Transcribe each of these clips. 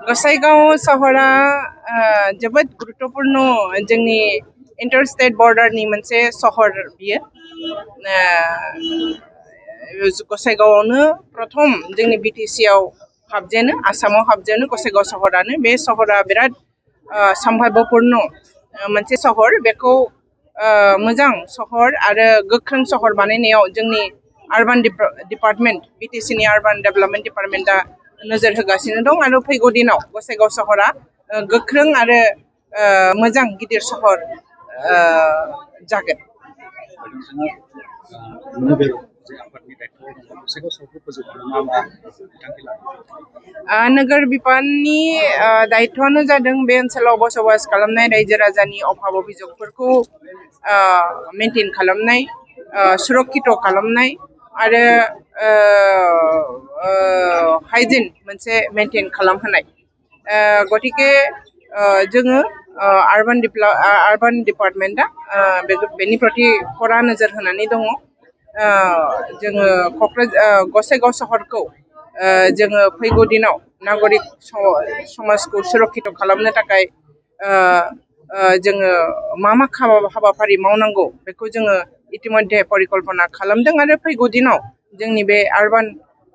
गसाइगाव सहरा जोबोद गुरुत्वपूर्ण जोंनि इंटरस्टेट बॉर्डरनि मोनसे सहर बियो गसाइगावआवनो प्रथम जोंनि बिटिसि आव हाबजेनो आसामाव हाबजेनो गसाइगाव सहरानो बे सहरा बिराद सम्भाव्यपूर्ण मोनसे सहर बेखौ मोजां सहर आरो गोख्रों सहर बानायनायाव जोंनि अर्बान डिपार्टमेंट बिटिसि नि अर्बान डेभलपमेंट डिपार्टमेंटआ नोजोर होगासिनो दं आरो फैगौ दिनाव गसाइगाव सहरा गोख्रों आरो मोजां गिदिर सहर जागोन। नोगोर बिफाननि दायित्वआनो जादों बे ओनसोलाव बसबास खालामनाय रायजो राजानि अभाब अभियोगफोरखौ मेनटेन खालामनाय सुरक्षित खालामनाय आरो हाइजिन मोनसे मेनटेन खालामहोनाय गतिके जोङो अर्बान डिपार्टमेंटआ बेनि प्रति खरा नोजोर होनानै दङ। जोङो गसाइगाव सहरखौ जोङो फैगौ दिनाव नागरिक समाजखौ सुरक्षित खालामनो थाखाय जोङो मा हाबाफारि मावनांगौ बेखौ जोङो इतिमध्ये परिकल्पना खालामदों आरो फैगौ दिनाव जोंनि बे अर्बान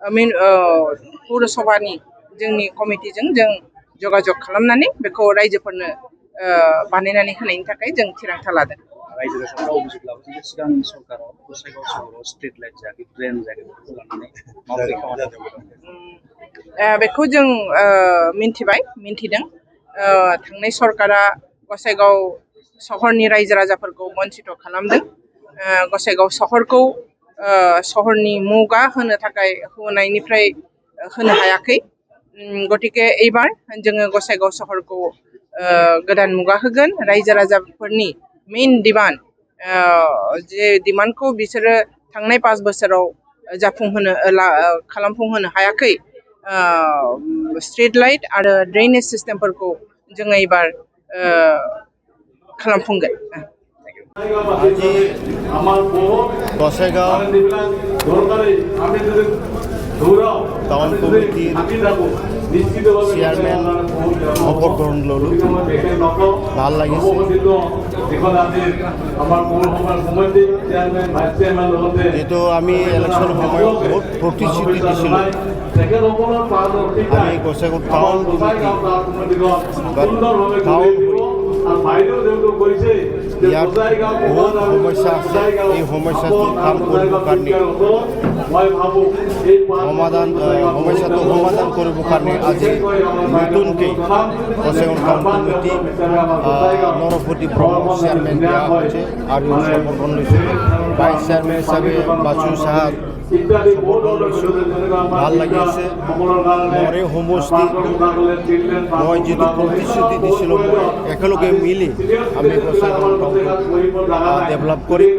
पौरसभानि जोंनि कमिटिजों जों जगाजग खालामनानै बेखौ रायजोफोरनो बानायनानै होनायनि थाखाय जों थिरांथा लादों। बेखौ जों मिन्थिदों थांनाय सरकारा गसाइगाव सहरनि रायजो राजाफोरखौ वन्चित खालामदों। गसाइगाव सहरखौ सहरनि मुगा होनो थाखाय होनायनिफ्राय होनो हायाखै गतिके एबार जोङो गसाइगाव सहरखौ गोदान मुगा होगोन। रायजो राजाफोरनि मेइन डिमान्ड जे डिमान्डखौ बिसोरो थांनाय 5 बोसोराव खालामफुंहोनो हायाखै स्ट्रीट लाइट आरो ड्रेनेज सिस्टेमफोरखौ जोङो एबार खालामफुंगोन। गसाइगाव टाउन कमिटिर চেয়ারম্যান শপথ গ্রহণ ললো ভাল লাগিছে। যেহেতু আমি ইলেকশন সময়ত বহুত প্রতিশ্রুতি দিছিলো আমি গসাইগাঁও টাউন কমিটি ইয়াত বহুত সমস্যা আছে এই সমস্যাটো কাম কৰিবৰ কাৰণে সমস্যাটো সমাধান কৰিবৰ কাৰণে আজি নতুনকৈ গসাইগাঁও টাউন কমিটি নৰপতি ব্ৰহ্ম চেয়াৰমেন দিয়া হৈছে আৰু শপত লৈছোঁ। ভাইচ চেয়াৰমেন হিচাপে বাচু চাহাক ভাল লাগি আছে। মোৰ এই সমষ্টি মই যিটো প্ৰতিশ্ৰুতি দিছিলোঁ মই একেলগে মিলি আমি গসাইগাঁও টাউনক ডেভেলপ কৰিম।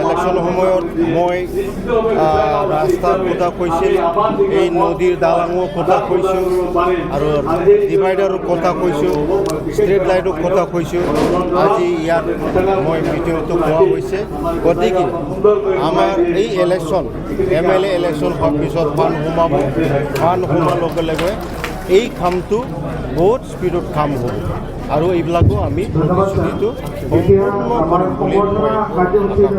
ইলেকশ্যন সময়ত মই ৰাস্তাৰ কথা কৈছিল, এই নদীৰ দালাঙৰ কথা কৈছোঁ আৰু ডিভাইডাৰৰ কথা কৈছোঁ, ষ্ট্ৰীট লাইটৰ কথা কৈছোঁ। আজি ইয়াত মই মিটিংটো কোৱা হৈছে। গতিকে আমাৰ এই ইলেকশ্যন MLA ইলেকশ্যন হোৱাৰ পিছত ফাণ্ড সোমাৰ লগে লগে এই কামটো বহুত স্পীডত কাম হ'ব আৰু এইবিলাকো আমি প্ৰতিশ্ৰুতিটো সম্পূৰ্ণ কৰিম বুলি